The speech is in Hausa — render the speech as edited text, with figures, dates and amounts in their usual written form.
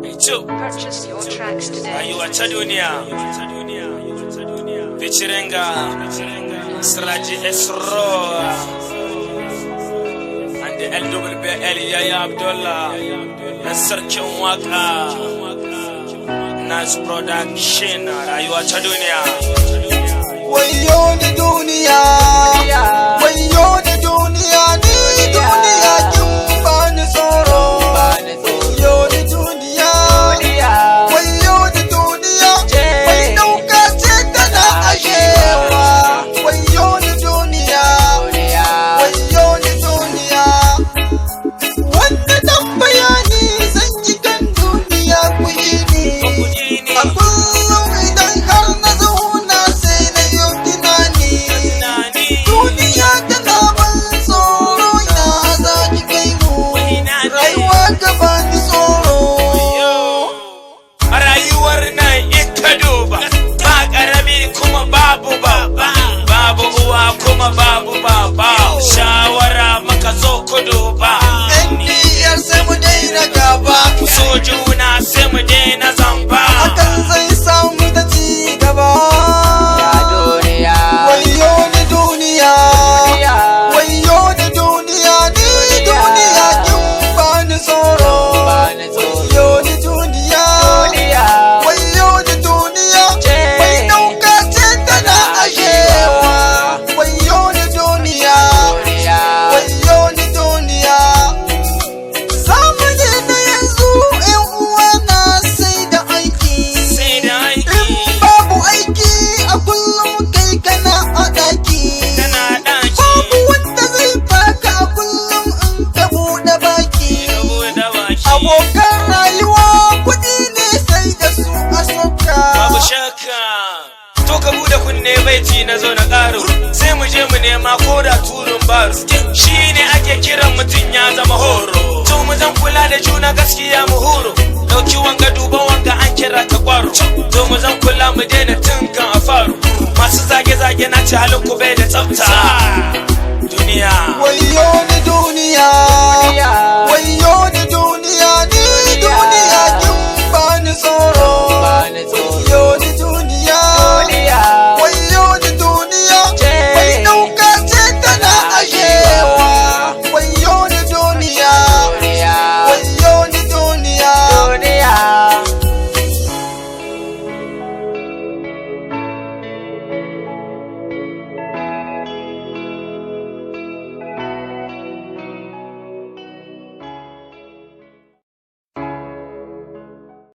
Purchase your tracks today. Rayuwa ta duniya Bichirenga Siraji Esro and the LWBL Yaya Abdullah na sarkin waka Nas Production. Rayuwa ta duniya wayo ni duniya wayo ni duniya ni duniya kin bani tsoro wayo ni duniya wayo ni duniya mai dauka ce tana ashewa wayo ni duniya wayo ni duniya wanda dan bayani zan yi kan duniya ku ji ni a kullum idan har na zauna sai na yi tunani duniya tana ban tsoro ya za ki kai mu rayuwa ta bani tsoro rayuwar nan ita duba ba karami kuma babu baba babu uwa kuma babu baba shawara maka zo ku duba NDR sai mu daina gaba so juna sai mu daina zamba hakan zai samu da ci gaba wayo ni duniya wayo ni duniya ni duniya kin bani tsoro wayo ni duniya wayo ni duniya mai dauka ce tana ashewa wayo ni duniya wayo ni duniya zamani na yanzu yan uwa na sai da aiki in babu aiki a kullum kai kana a daki babu wanda zai baka a kullum in ka buɗe baki abokan rayuwa kuɗi ne sai da su a soka babu shakka to ka bude kunne baiti na zo na ƙaro sai mu je mu nema ko da turun baro shine ake kiran mutum ya zama horo to mu zan kula da juna gaskiya mu horo dauki wanga duba wanga an kira ta kwaro to mu zan kula mu daina tunkan a faru masu zage-zage na ci halin ku bai da tsafta duniya wayo ni